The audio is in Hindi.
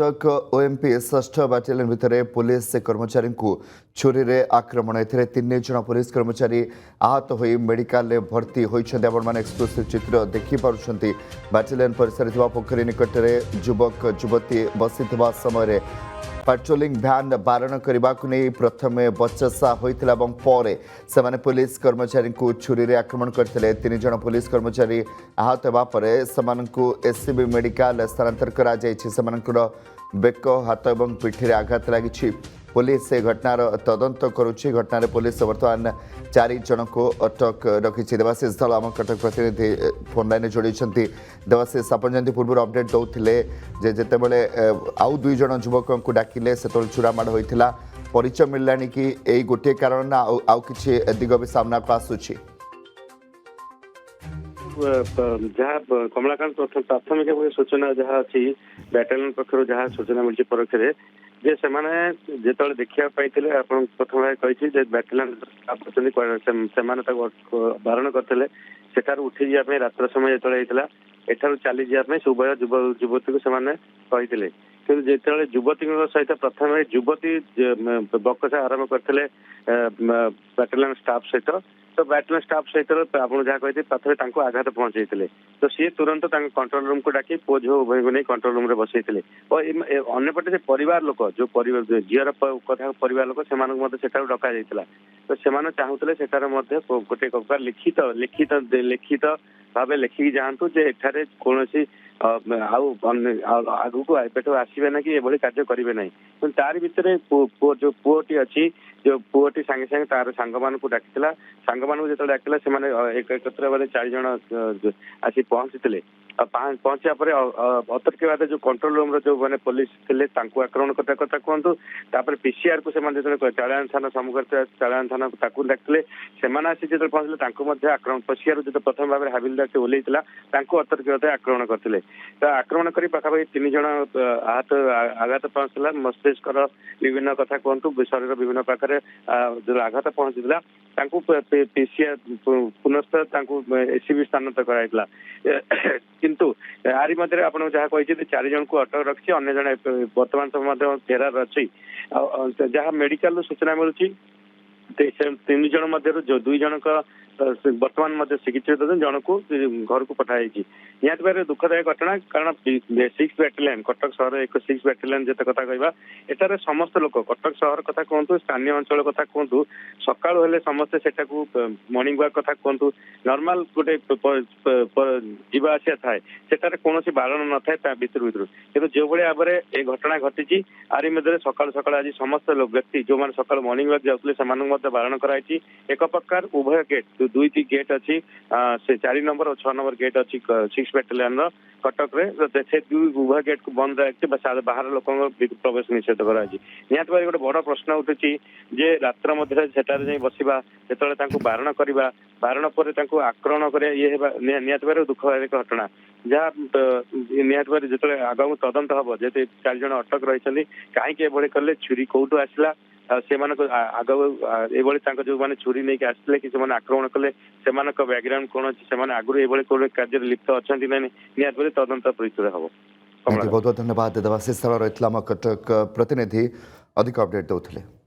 कटक ओएमपी षष्ठ बाटालियन भितर पुलिस कर्मचारी को छुरी रे आक्रमण ए तीन जन पुलिस कर्मचारी आहत हो मेडिकल भर्ती होती आपने एक्सक्लूसिव चित्र देखिपुंट बाटालियन परिसर पोखरी निकट में युवक युवती बसी समय पेट्रोलिंग भ्यान बारण करने को नहीं प्रथम बचसा होता से पुलिस कर्मचारी को छुरी रे आक्रमण करते तीन जन पुलिस कर्मचारी आहत होगापर एससीबी मेडिकल स्थानांतर कर बेक हाथ और पिठी आघात लगी पुलिस से घटनार तदंत करुच्ची घटना पुलिस वर्तमान 4 जन को अटक रखी देवाशीष धल आम कटक प्रतिनिधि फोन लाइन जोड़ी देवाशीष आप जमी पूर्व अपडेट दौले जितेबले आउ 2 जन युवक को डाकिले से चूड़ामाड़ होता परिचय मिलला कि यही गोटे कारण ना आउ कि दिग भी सामना को आसूची जहाँ कमलाकांत प्राथमिक सूचना जहाँ अच्छी बैटालियन पक्ष जहाँ सूचना मिली परोक्ष जे से जो देखा प्रथम कही बैटालियन बारण करते सेठार उठी जावाई रात्र समय जो होता एठार चली जावाई उभय युवती को कहते जो युवती सहित प्रथम युवती बकसा आरंभ करते बैटालियन स्टाफ सहित तो बैटालियन स्टाफ सहित आप जहाँ कहते प्रथम आघात पहुंचे तो सी तुरंत कंट्रोल रूम को डाकी पुओ झील उभय को नहीं कंट्रोल रूम में बसई और अंपटे परिवार लोक जो झीर कथा परिवार लोक से डक जाता तो से चाहूले सेठार गोटे प्रकार लिखित लिखित लिखित भाव लेखिकी जातु जे एठारे कौन आगु को पेट आसवे ना कि ये कार्य करेंगे ना तार भितर जो पुओटी अच्छी जो पुओटी सांगे सांगे तार सांग मान को डाकी सांग मान जो डाकिला से एकत्र भाव 4 जन आसी पहुंची पहुंचा पर अतर्क बाद जो कंट्रोल रूम जो मैंने पुलिस थे आक्रमण करता कथा कहतु पीसीआर को चालान थाना सम्मुख चालान थाना डाकते से पहुंचले आक्रमण पीसीआर जो प्रथम भाव हाबिलदार से ओल्लैला अतर्क आक्रमण करते तो आक्रमण कर पाखापाखि 3 जन आहत आघात पहुंचला मस्तिष्क विभिन्न कथा कहतु शरीर विभिन्न पाखे जो आघात पहुंचला पीसीआर पुनस्थ एससीबी स्थानांतर कराइला किंतु यारी मध्य आप जहाँ कही 4 जन को अटक रखी अन्य जन बर्तमान समय फेरार अच्छी जहाँ मेडिकल सूचना मिलूँ 3 जन मध्य जो 2 जन बर्तमान चिकित्सित जन को घर को पठाई निहत भाव दुखदायक घटना कारण 6 बैटालियन कटक सहर एक 6 बैटालियन जिते कथा कहवा एटार समस्त लोक कटक सहर कथा कहतु स्थानीय अंचल कथा कहतु सका समस्ते सेटा मर्णिंग वाक कथा कहतु नॉर्मल गोटे जीवा आसिया थाए सेटार कौन बारण न थाए भितर भितर कि जो भाव में ये घटना घटी आरी मध्य सका सका आज समस्त व्यक्ति जो मैंने सका मर्णिंग वाक जाते बारण कराई एक प्रकार उभय गेट 2टी गेट अच्छी से 4 नंबर और 6 नंबर गेट अच्छी 6 बैटालियन कटक से उभय गेट को बंद रखी बाहर लोक प्रवेश निषेध कर निहत भाई गोटे बड़ प्रश्न उठुची जे रात्र मध्य सेठार जाई बसिबा जेतले बारण करवा बारण पर आक्रमण कर ये निहत भाई दुखदायक घटना जहाँ निहत भाई जो आगू तदंत हम जे 4 जन अटक रही कहीं कले छुरी कौटू आसला से आग ये जो मैंने छुरी नहीं आसते कि आक्रमण कले से बैकग्राउंड कौन अच्छी से आगुरी ये कौन कार्य लिप्त अच्छा ना निहत भाई तदंत परिचय हम बहुत बहुत धन्यवाद देवाशीष रही कटक प्रतिनिधि अधिक अपडेट दौले।